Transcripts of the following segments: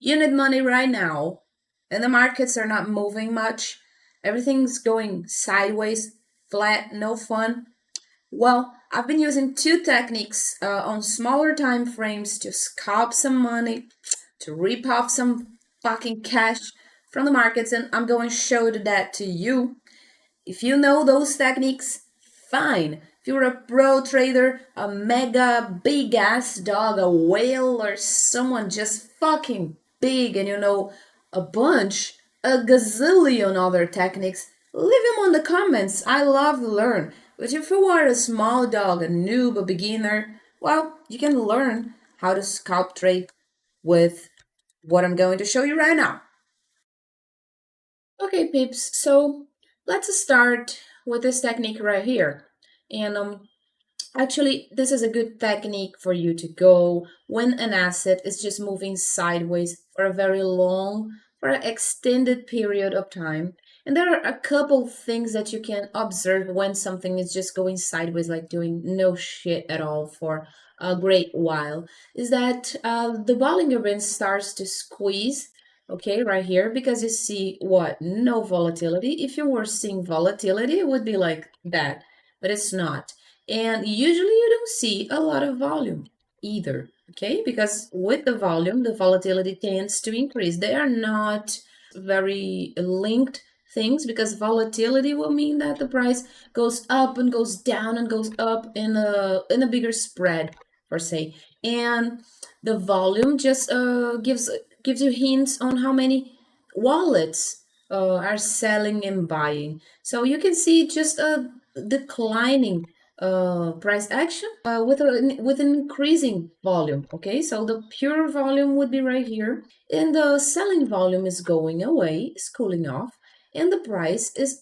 you need money right now and the markets are not moving much, everything's going sideways, flat, no fun. Well, I've been using two techniques on smaller time frames to scalp some money, to rip off some fucking cash from the markets, and I'm going to show that to you. If you know those techniques, fine. If you're a pro trader, a mega big ass dog, a whale, or someone just fucking big and you know a bunch, a gazillion other techniques, leave them on the comments. I love to learn. But if you are a small dog, a noob, a beginner, well, you can learn how to scalp trade with what I'm going to show you right now. Okay, peeps, so let's start with this technique right here. And actually, this is a good technique for you to go when an asset is just moving sideways for a very long, for an extended period of time. And there are a couple things that you can observe when something is just going sideways, like doing no shit at all for a great while, is that the Bollinger Band starts to squeeze, okay, right here, because you see what? No volatility. If you were seeing volatility, it would be like that, but it's not. And usually you don't see a lot of volume either, okay? Because with the volume, the volatility tends to increase. They are not very linked things because volatility will mean that the price goes up and goes down and goes up in a bigger spread per se. And the volume just gives you hints on how many wallets are selling and buying. So you can see just a declining price action with an increasing volume. Okay, so the pure volume would be right here, and the selling volume is going away, is cooling off, and the price is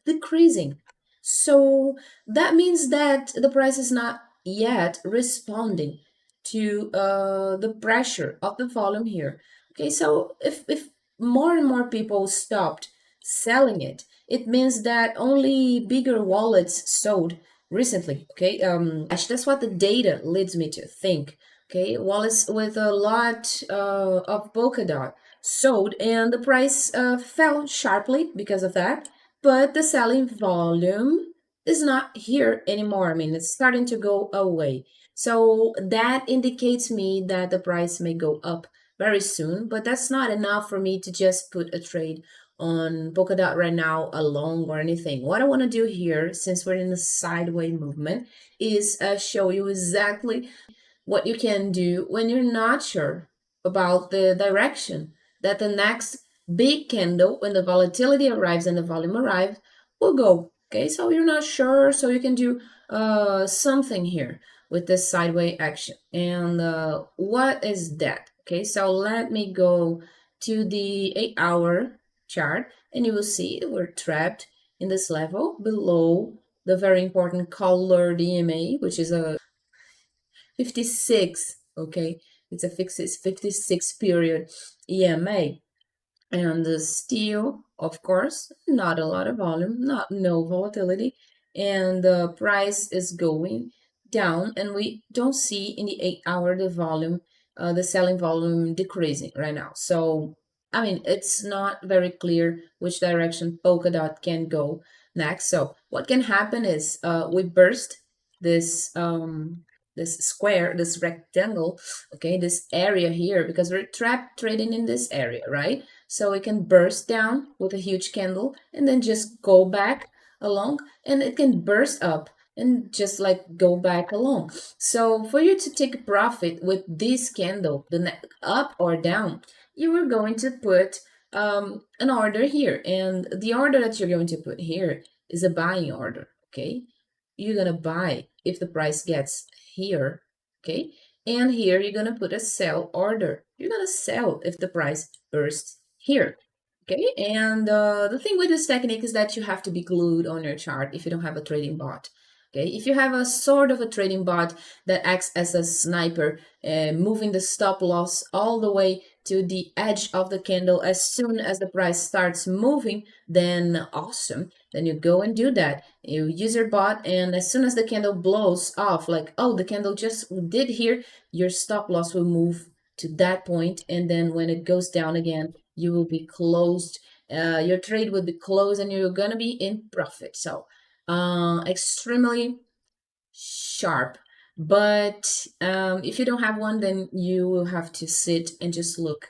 decreasing. So that means that the price is not yet responding to the pressure of the volume here. Okay, so if more and more people stopped selling it, it means that only bigger wallets sold recently. Okay, actually, that's what the data leads me to think. Okay, wallets with a lot of Polkadot sold, and the price fell sharply because of that. But the selling volume is not here anymore. I mean, it's starting to go away. So that indicates me that the price may go up very soon, but that's not enough for me to just put a trade on Polkadot right now alone or anything. What I want to do here, since we're in a sideways movement, is show you exactly what you can do when you're not sure about the direction that the next big candle, when the volatility arrives and the volume arrives, will go. Okay, so you're not sure, so you can do something here with this sideways action. And what is that? Okay, so let me go to the 8-hour chart, and you will see we're trapped in this level below the very important colored EMA, which is a 56, okay? It's a fixed 56 period EMA. And still, of course, not a lot of volume, no volatility, and the price is going down, and we don't see in the 8-hour the volume, the selling volume decreasing right now. So, I mean, it's not very clear which direction Polkadot can go next. So, what can happen is we burst this this square, this rectangle, okay, this area here, because we're trapped trading in this area, right? So it can burst down with a huge candle and then just go back along, and it can burst up and just like go back along. So for you to take profit with this candle, the up or down, you are going to put an order here, and the order that you're going to put here is a buying order. Okay, you're gonna buy if the price gets here. Okay, and here you're gonna put a sell order. You're gonna sell if the price bursts here. Okay, and the thing with this technique is that you have to be glued on your chart if you don't have a trading bot. Okay, if you have a sort of a trading bot that acts as a sniper, moving the stop loss all the way to the edge of the candle as soon as the price starts moving, then awesome. Then you go and do that. You use your bot, and as soon as the candle blows off, like, oh, the candle just did here, your stop loss will move to that point, and then when it goes down again, you will be closed. Your trade will be closed, and you're gonna be in profit. So, extremely sharp. But if you don't have one, then you will have to sit and just look.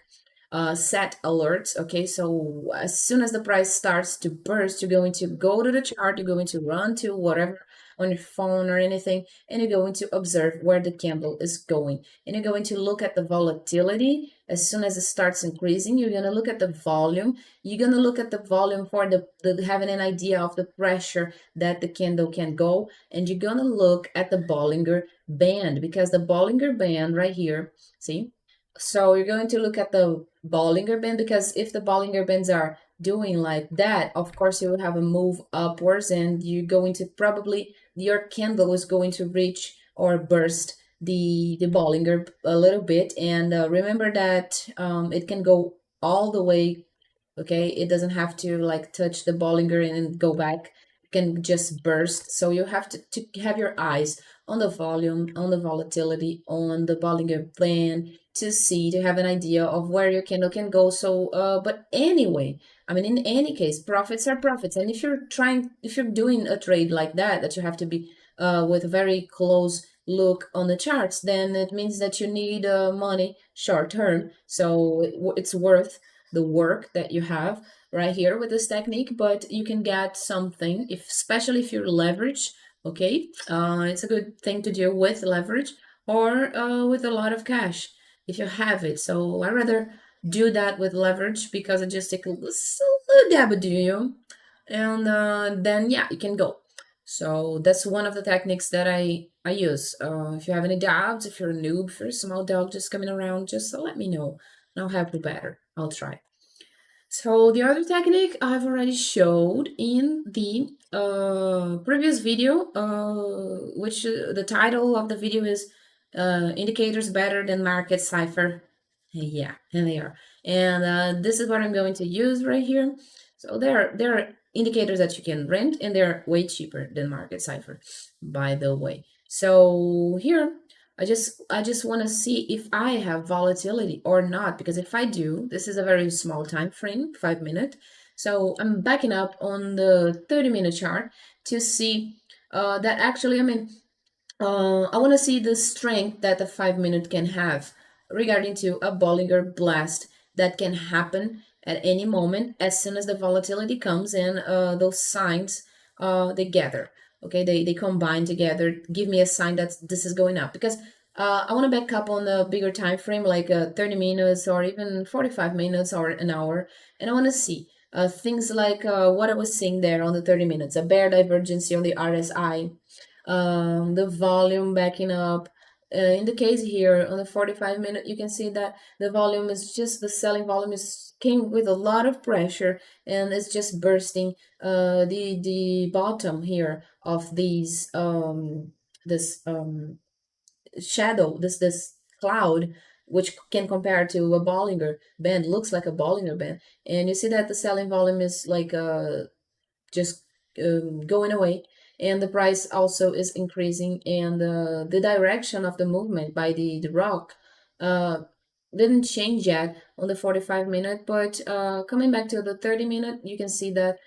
Set alerts. Okay, so as soon as the price starts to burst, you're going to go to the chart, you're going to run to whatever on your phone or anything, and you're going to observe where the candle is going. And you're going to look at the volatility. As soon as it starts increasing, you're going to look at the volume. You're going to look at the volume for the having an idea of the pressure that the candle can go. And you're going to look at the Bollinger Band, because the Bollinger Band right here, see? So you're going to look at the Bollinger Band, because if the Bollinger Bands are doing like that, of course you will have a move upwards, and you're going to probably, your candle is going to reach or burst the Bollinger a little bit. And remember that it can go all the way. Okay, it doesn't have to like touch the Bollinger and go back. It can just burst. So you have to have your eyes on the volume, on the volatility, on the Bollinger Band, to see, to have an idea of where your candle can go. So but anyway, I mean, in any case, profits are profits. And if you're doing a trade like that you have to be with a very close look on the charts, then it means that you need money short term. So it's worth the work that you have right here with this technique. But you can get something, if especially if you're leveraged. Okay, it's a good thing to do with leverage, or with a lot of cash if you have it. So I rather do that with leverage, because it just takes a little dab do you, and then yeah, you can go. So that's one of the techniques that I use. If you have any doubts, if you're a noob, if you're a small dog just coming around, just let me know, and I'll help you better. I'll try. So the other technique I've already showed in the previous video, which the title of the video is Indicators Better Than Market Cipher. Yeah, and they are. And this is what I'm going to use right here. So there are indicators that you can rent, and they're way cheaper than Market Cipher, by the way. So here I just want to see if I have volatility or not, because if I do, this is a very small time frame, 5 minutes. So I'm backing up on the 30-minute chart to see that actually, I mean, I want to see the strength that the 5 minute can have regarding to a Bollinger Blast that can happen at any moment as soon as the volatility comes, and those signs they gather. Okay, they combine together, give me a sign that this is going up, because I want to back up on the bigger time frame, like 30 minutes or even 45 minutes or an hour, and I want to see things like what I was seeing there on the 30 minutes, a bear divergence on the RSI, the volume backing up. In the case here on the 45-minute, you can see that the volume is just, the selling volume is came with a lot of pressure, and it's just bursting the bottom here of these this shadow, this cloud, which can compare to a Bollinger Band, looks like a Bollinger Band. And you see that the selling volume is like just going away, and the price also is increasing, and the direction of the movement by the rock uh, didn't change yet on the 45-minute. But coming back to the 30-minute, you can see that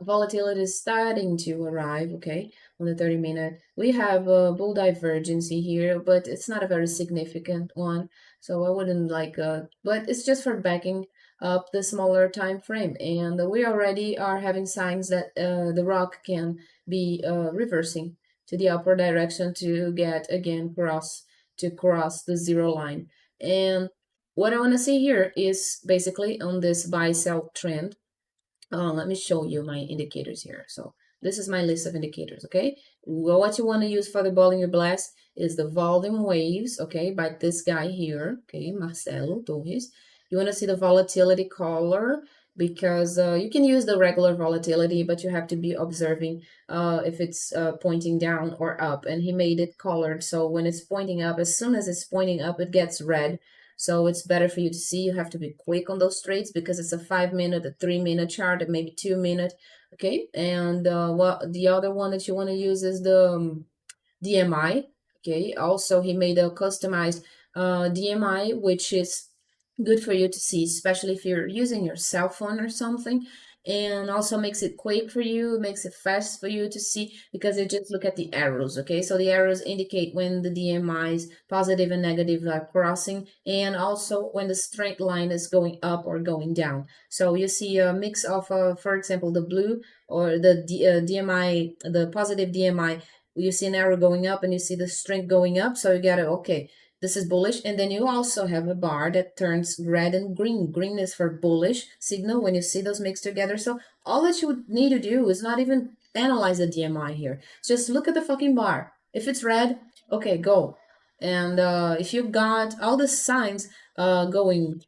volatility is starting to arrive. Okay, on the 30-minute we have a bull divergence here, but it's not a very significant one, so I wouldn't like but it's just for backing up the smaller time frame. And we already are having signs that the rock can be reversing to the upper direction to get again cross the zero line. And what I want to see here is basically on this buy sell trend. Let me show you my indicators here. So this is my list of indicators. Okay, well, what you want to use for the Bollinger Blast is the volume waves, okay, by this guy here, okay, Marcelo Torres. You want to see the volatility color, because you can use the regular volatility, but you have to be observing if it's pointing down or up. And he made it colored, so when it's pointing up, as soon as it's pointing up, it gets red. So it's better for you to see. You have to be quick on those trades, because it's a 5-minute, a 3-minute chart, and maybe 2-minute. Okay, and the other one that you want to use is the DMI. Okay, also he made a customized DMI, which is good for you to see, especially if you're using your cell phone or something. And also makes it quick for you, makes it fast for you to see because you just look at the arrows, okay? So the arrows indicate when the DMIs, positive and negative, are crossing, and also when the straight line is going up or going down. So you see a mix of, for example, the blue or the DMI, the positive DMI, you see an arrow going up and you see the strength going up. So you gotta, okay, this is bullish. And then you also have a bar that turns red and green. Green is for bullish signal when you see those mixed together. So all that you would need to do is not even analyze the DMI here. Just look at the fucking bar. If it's red, okay, go. And if you got all the signs going,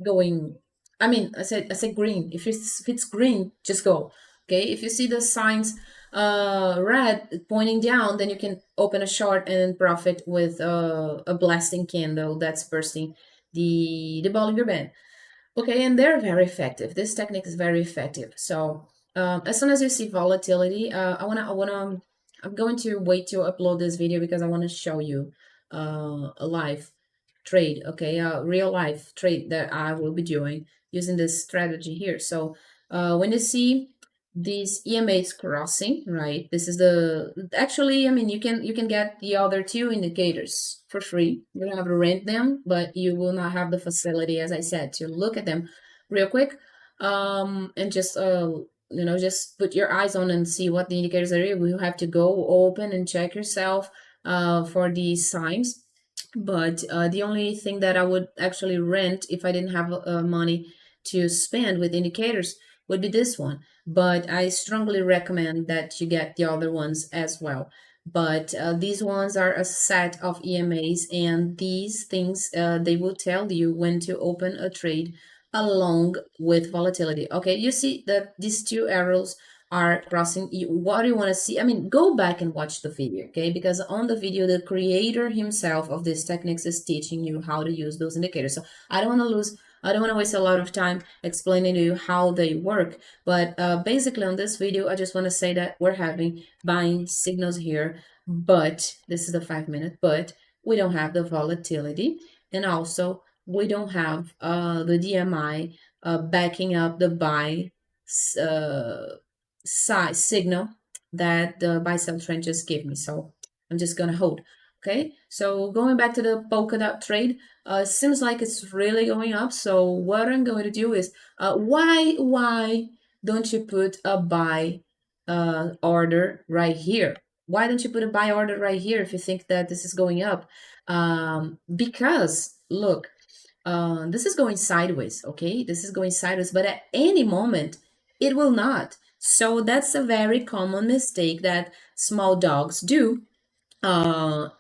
I mean, I said green. If it's green, just go. Okay, if you see the signs red pointing down, then you can open a short and profit with a blasting candle that's bursting the Bollinger Band. Okay, and they're very effective. This technique is very effective. So as soon as you see volatility, I'm going to wait to upload this video because I want to show you a live trade, okay, a real life trade that I will be doing using this strategy here. So when you see these EMAs crossing, right? This is actually, I mean, you can get the other two indicators for free. You don't have to rent them, but you will not have the facility, as I said, to look at them real quick. And just just put your eyes on and see what the indicators are. You will have to go open and check yourself for these signs. But the only thing that I would actually rent if I didn't have money to spend with indicators would be this one. But I strongly recommend that you get the other ones as well. But these ones are a set of EMAs, and these things they will tell you when to open a trade along with volatility. Okay, you see that these two arrows are crossing. What do you want to see? I mean, go back and watch the video, okay? Because on the video, the creator himself of these techniques is teaching you how to use those indicators. So I don't want to waste a lot of time explaining to you how they work. But basically on this video, I just want to say that we're having buying signals here, but this is the 5 minute, but we don't have the volatility. And also we don't have the DMI backing up the buy uh, size signal that the buy sell trend just gave me. So I'm just gonna hold. Okay, so going back to the polka dot trade, seems like it's really going up. So what I'm going to do is, why don't you put a buy order right here? Why don't you put a buy order right here if you think that this is going up? Because look, this is going sideways, okay? This is going sideways, but at any moment, it will not. So that's a very common mistake that small dogs do,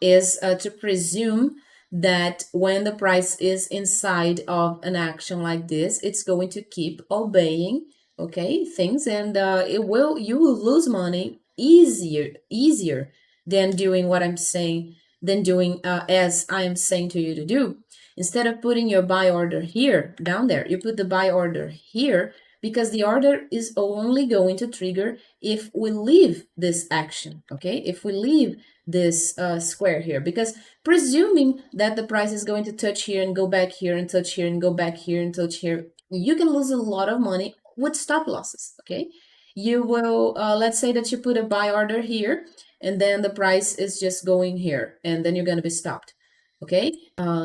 is to presume that when the price is inside of an action like this, it's going to keep obeying, okay, things, and you will lose money easier than doing what I'm saying, than doing as I am saying to you to do. Instead of putting your buy order here, down there, you put the buy order here, because the order is only going to trigger if we leave this action, okay? If we leave this square here, because presuming that the price is going to touch here and go back here and touch here and go back here and touch here, you can lose a lot of money with stop losses, okay? You will, let's say that you put a buy order here, and then the price is just going here, and then you're going to be stopped, okay?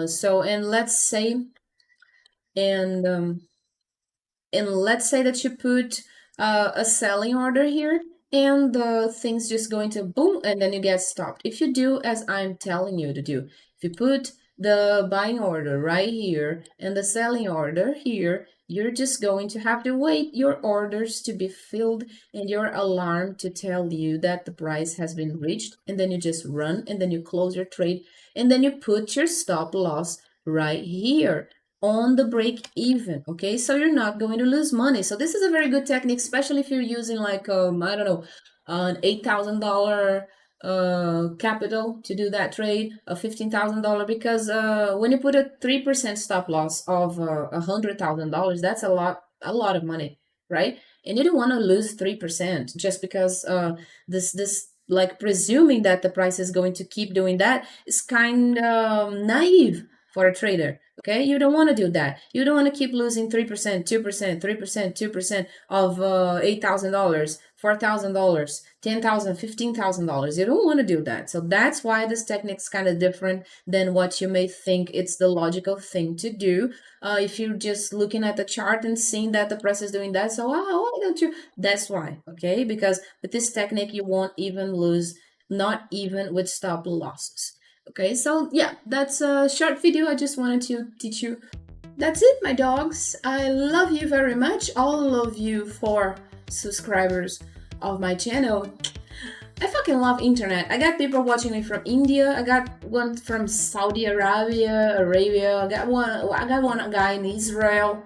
So, and let's say, and let's say that you put a selling order here, and the thing's just going to boom, and then you get stopped. If you do as I'm telling you to do, if you put the buying order right here and the selling order here, you're just going to have to wait your orders to be filled and your alarm to tell you that the price has been reached, and then you just run, and then you close your trade, and then you put your stop loss right here on the break even, okay? So you're not going to lose money. So this is a very good technique, especially if you're using like I don't know, an $8,000 capital to do that trade, a $15,000, because when you put a 3% stop loss of $100,000, that's a lot of money, right? And you don't want to lose 3% just because this like presuming that the price is going to keep doing that is kind of naive for a trader. Okay, you don't want to do that. You don't want to keep losing 3%, 2%, 3%, 2% of $8,000, $4,000, $10,000, $15,000. You don't want to do that. So that's why this technique is kind of different than what you may think it's the logical thing to do. If you're just looking at the chart and seeing that the price is doing that, so why don't you? That's why, okay? Because with this technique, you won't even lose, not even with stop losses. Okay, so yeah, that's a short video. I just wanted to teach you. That's it, my dogs. I love you very much, all of you 4 subscribers of my channel. I fucking love internet. I got people watching me from India. I got one from Saudi Arabia. I got one guy in Israel,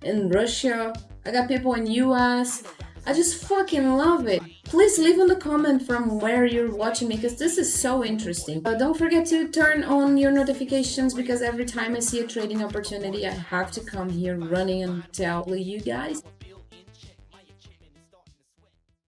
in Russia. I got people in US. I just fucking love it. Please leave in the comment from where you're watching me, because this is so interesting. Don't forget to turn on your notifications, because every time I see a trading opportunity, I have to come here running and tell you guys.